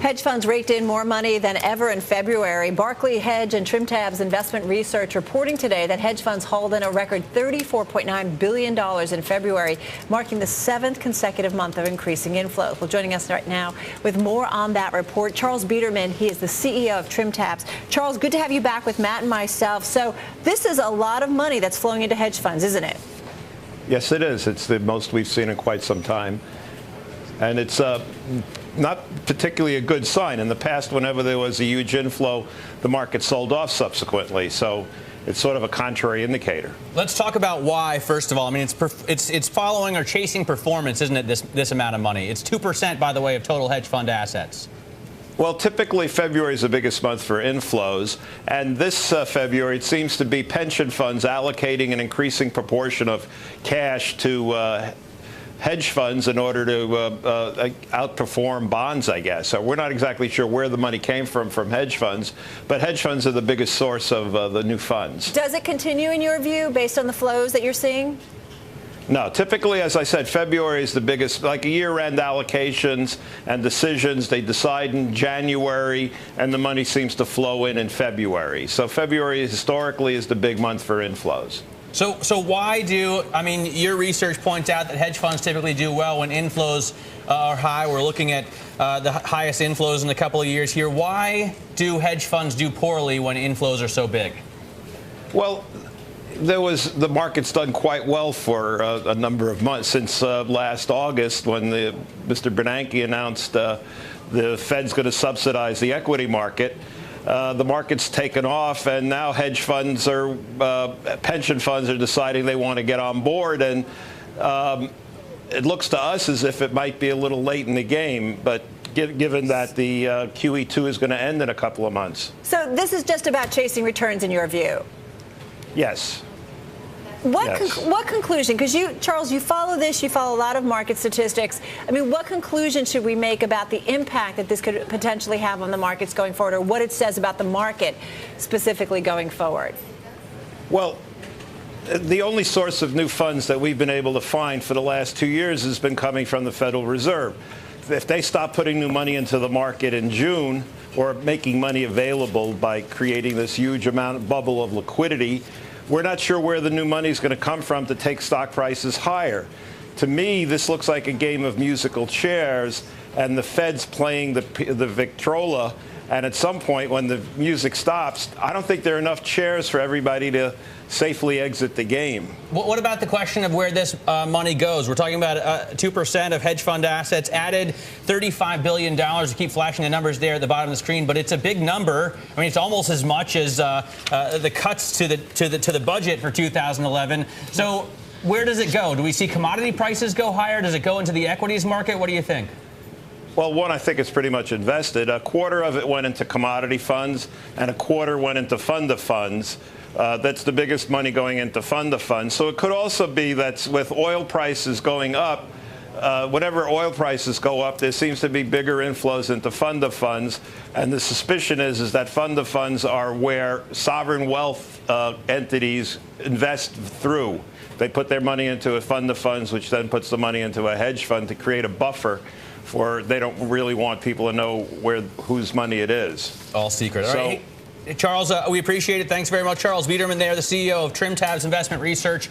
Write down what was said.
Hedge funds raked in more money than ever in February. Barclays, Hedge, and Trimtab's investment research reporting today that hedge funds hauled in a record $34.9 billion in February, marking the 7th consecutive month of increasing inflows. Well, joining us right now with more on that report, Charles Biderman. He is the CEO of Trimtabs. Charles, good to have you back with Matt and myself. So this is a lot of money that's flowing into hedge funds, isn't it? Yes, it is. It's the most we've seen in quite some time. And it's not particularly a good sign. In the past, whenever there was a huge inflow, the market sold off subsequently. So it's sort of a contrary indicator. Let's talk about why, first of all. I mean, it's following or chasing performance, isn't it, this amount of money? It's 2%, by the way, of total hedge fund assets. Well, typically February is the biggest month for inflows, and this February it seems to be pension funds allocating an increasing proportion of cash to hedge funds in order to outperform bonds, I guess. So we're not exactly sure where the money came from hedge funds, but hedge funds are the biggest source of the new funds. Does it continue in your view based on the flows that you're seeing? No, typically, as I said, February is the biggest, like year-end allocations and decisions. They decide in January, and the money seems to flow in February. So February historically is the big month for inflows. So why I mean, your research points out that hedge funds typically do well when inflows are high. We're looking at the highest inflows in a couple of years here. Why do hedge funds do poorly when inflows are so big? Well, the market's done quite well for a number of months since last August when Mr. Bernanke announced the Fed's going to subsidize the equity market. The market's taken off, and now hedge funds pension funds are deciding they want to get on board, and it looks to us as if it might be a little late in the game, but given that the QE2 is going to end in a couple of months. So this is just about chasing returns in your view? Yes. What conclusion, because Charles, you follow this, you follow a lot of market statistics. I mean, what conclusion should we make about the impact that this could potentially have on the markets going forward, or what it says about the market specifically going forward? Well, the only source of new funds that we've been able to find for the last 2 years has been coming from the Federal Reserve. If they stop putting new money into the market in June, or making money available by creating this huge bubble of liquidity, we're not sure where the new money is going to come from to take stock prices higher. To me, this looks like a game of musical chairs, and the Fed's playing the Victrola. And at some point, when the music stops, I don't think there are enough chairs for everybody to safely exit the game. What about the question of where this money goes? We're talking about 2% of hedge fund assets added $35 billion. You keep flashing the numbers there at the bottom of the screen, but it's a big number. I mean, it's almost as much as the cuts to the budget for 2011. So where does it go? Do we see commodity prices go higher? Does it go into the equities market? What do you think? Well, one, I think it's pretty much invested. A quarter of it went into commodity funds, and a quarter went into fund of funds. That's the biggest money going into fund of funds. So it could also be that with oil prices going up, whenever oil prices go up, there seems to be bigger inflows into fund of funds. And the suspicion is that fund of funds are where sovereign wealth entities invest through. They put their money into a fund of funds, which then puts the money into a hedge fund to create a buffer. They don't really want people to know whose money it is. All secret. All right. Hey, Charles, we appreciate it. Thanks very much. Charles Biderman there, the CEO of Trimtabs Investment Research.